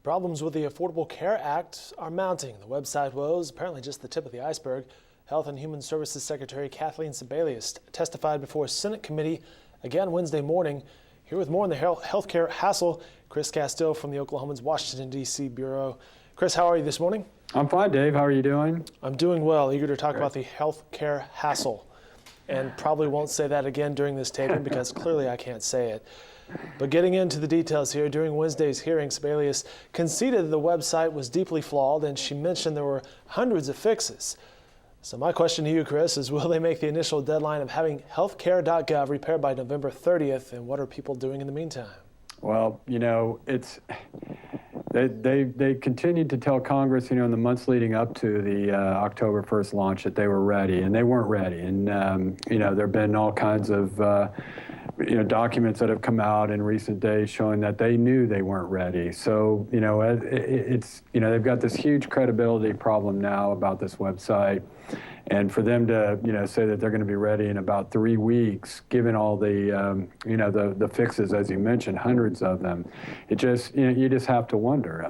Problems with the Affordable Care Act are mounting. The website Woes, apparently just the tip of the iceberg. Health and Human Services Secretary Kathleen Sebelius testified before a Senate committee again Wednesday morning. Here with more on the healthcare hassle, Chris Casteel from the Oklahoman's Washington, D.C. Bureau. Chris, how are you this morning? I'm fine, Dave. How are you doing? I'm doing well. Eager to talk about the healthcare hassle. And probably won't say that again during this taping because clearly I can't say it. But getting into the details here, during Wednesday's hearing, Sebelius conceded the website was deeply flawed, and she mentioned there were hundreds of fixes. So my question to you, Chris, is will they make the initial deadline of having HealthCare.gov repaired by November 30th, and what are people doing in the meantime? Well, you know, they continued to tell Congress, in the months leading up to the October 1st launch that they were ready, and they weren't ready. And, there have been all kinds of, documents that have come out in recent days showing that they knew they weren't ready. So, they've got this huge credibility problem now about this website. And for them to, say that they're going to be ready in about 3 weeks, given all the, the fixes, as you mentioned, hundreds of them, it just, you just have to wonder,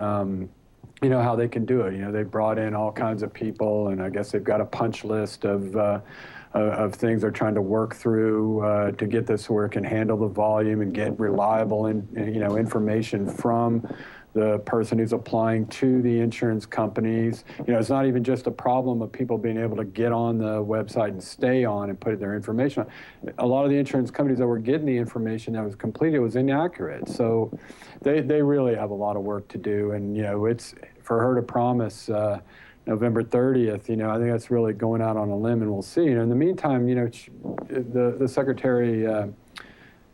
how they can do it. They brought in all kinds of people, and I guess they've got a punch list of things they're trying to work through to get this where it can handle the volume and get reliable information from the person who's applying to the insurance companies. It's not even just a problem of people being able to get on the website and stay on and put their information on. A lot of the insurance companies that were getting the information that was completed was inaccurate. So they really have a lot of work to do. And, it's for her to promise November 30th, I think that's really going out on a limb, and we'll see. In the meantime, the secretary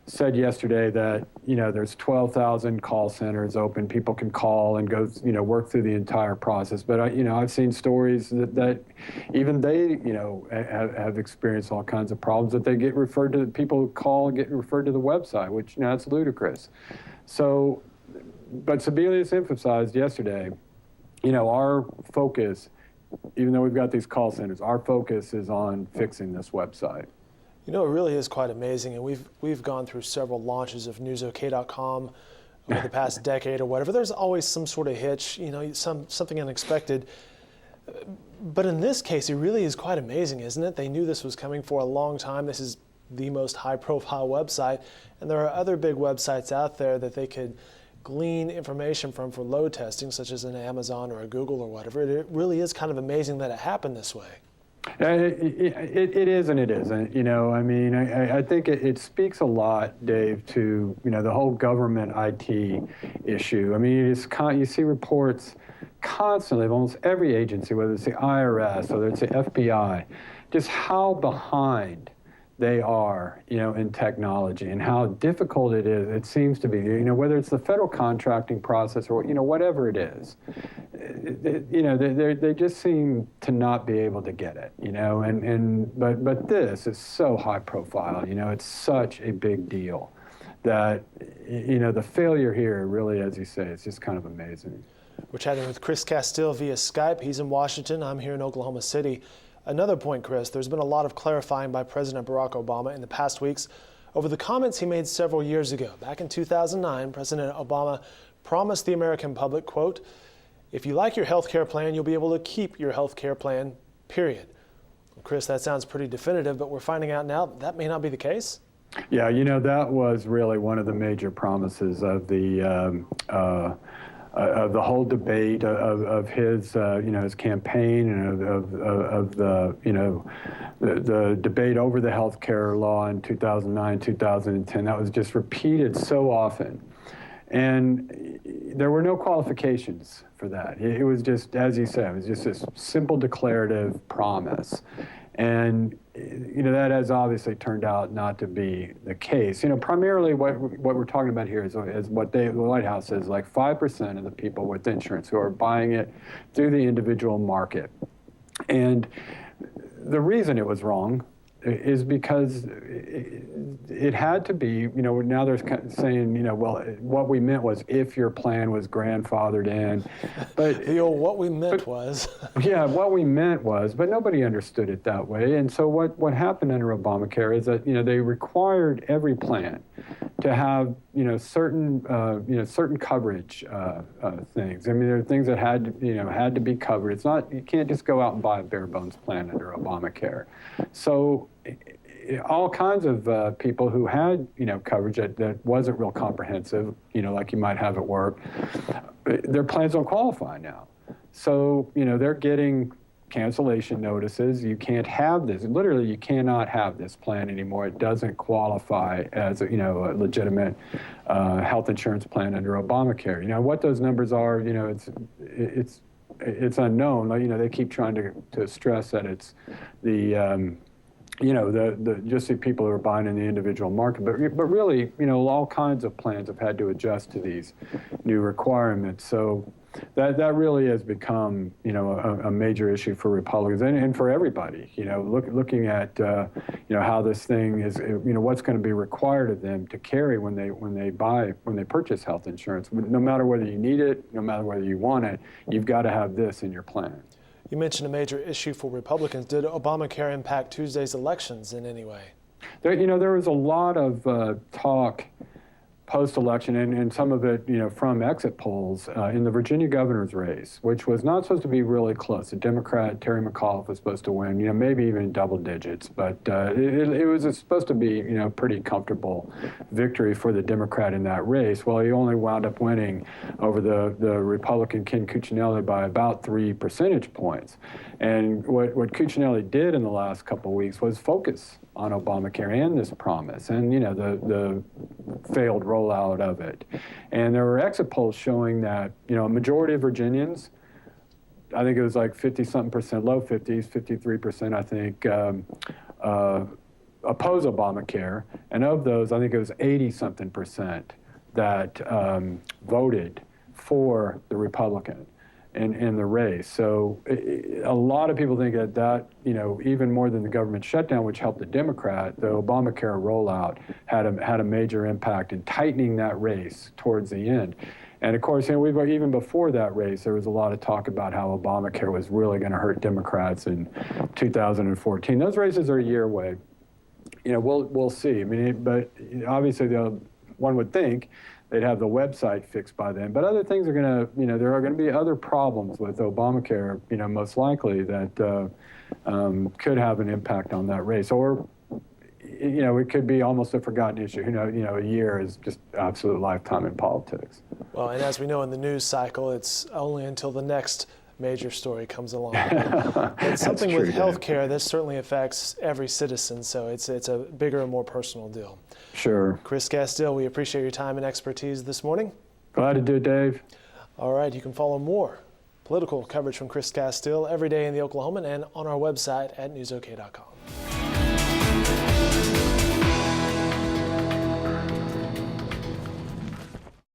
said yesterday that, there's 12,000 call centers open. People can call and go, work through the entire process. But, I've seen stories that even they, have experienced all kinds of problems, that they get referred to, people call and get referred to the website, which, that's ludicrous. So, but Sebelius emphasized yesterday, our focus, even though we've got these call centers, our focus is on fixing this website. It really is quite amazing, and we've gone through several launches of newsok.com over the past decade or whatever. There's always some sort of hitch, something unexpected. But in this case, it really is quite amazing, isn't it? They knew this was coming for a long time. This is the most high-profile website, and there are other big websites out there that they could glean information from for load testing, such as an Amazon or a Google or whatever. It really is kind of amazing that it happened this way. It is and it isn't. I think it speaks a lot, Dave, to the whole government IT issue. You see reports constantly of almost every agency, whether it's the IRS, whether it's the FBI, just how behind they are, in technology, and how difficult it is. It seems to be, whether it's the federal contracting process or, whatever it is, they just seem to not be able to get it, but this is so high profile, it's such a big deal that, the failure here really, as you say, it's just kind of amazing. We're chatting with Chris Casteel via Skype. He's in Washington. I'm here in Oklahoma City. Another point, Chris, there's been a lot of clarifying by President Barack Obama in the past weeks over the comments he made several years ago. Back in 2009, President Obama promised the American public, quote, "If you like your health care plan, you'll be able to keep your health care plan, period." Well, Chris, that sounds pretty definitive, but we're finding out now that may not be the case. Yeah, that was really one of the major promises of the whole debate of his, his campaign, and of the debate over the health care law in 2009, 2010. That was just repeated so often. And there were no qualifications for that. It was just, as you said, it was just this simple declarative promise. And that has obviously turned out not to be the case. Primarily what we're talking about here is what the White House says, like 5% of the people with insurance who are buying it through the individual market. And the reason it was wrong is because it had to be, now they're saying, well, what we meant was if your plan was grandfathered in. But what we meant was. Yeah, what we meant was, but nobody understood it that way. And so what happened under Obamacare is that, they required every plan to have certain certain coverage things. I mean, there are things that had to be covered. It's not, you can't just go out and buy a bare bones plan under Obamacare. So all kinds of people who had coverage that wasn't real comprehensive, like you might have at work, their plans don't qualify now. So they're getting cancellation notices. You can't have this. Literally, you cannot have this plan anymore. It doesn't qualify as a legitimate health insurance plan under Obamacare. What those numbers are, it's unknown. They keep trying to stress that it's the just the people who are buying in the individual market, but really, all kinds of plans have had to adjust to these new requirements. So that really has become, a major issue for Republicans and for everybody. Looking at, how this thing is, what's going to be required of them to carry when they purchase health insurance. No matter whether you need it, no matter whether you want it, you've got to have this in your plan. You mentioned a major issue for Republicans. Did Obamacare impact Tuesday's elections in any way? There was a lot of talk post-election, and some of it, from exit polls in the Virginia governor's race, which was not supposed to be really close. The Democrat, Terry McAuliffe, was supposed to win, maybe even in double digits, but it was supposed to be, pretty comfortable victory for the Democrat in that race. Well, he only wound up winning over the Republican Ken Cuccinelli by about 3 percentage points. And what Cuccinelli did in the last couple of weeks was focus on Obamacare and this promise, and the failed rollout of it. And there were exit polls showing that a majority of Virginians, I think it was like 50-something%, low 50s, 53%, I think, oppose Obamacare, and of those, I think it was 80-something% that voted for the Republican in the race. So a lot of people think that even more than the government shutdown, which helped the Democrat, the Obamacare rollout had a major impact in tightening that race towards the end. And of course, even before that race, there was a lot of talk about how Obamacare was really going to hurt Democrats in 2014. Those races are a year away. We'll see. I mean, but obviously, one would think they'd have the website fixed by then. But other things are going to, there are going to be other problems with Obamacare, most likely that could have an impact on that race. Or, it could be almost a forgotten issue. A year is just absolute lifetime in politics. Well, and as we know in the news cycle, it's only until the next major story comes along. It's something with healthcare that certainly affects every citizen, so it's a bigger and more personal deal. Sure. Chris Casteel, we appreciate your time and expertise this morning. Glad to do it, Dave. All right, you can follow more political coverage from Chris Casteel every day in the Oklahoman and on our website at newsok.com.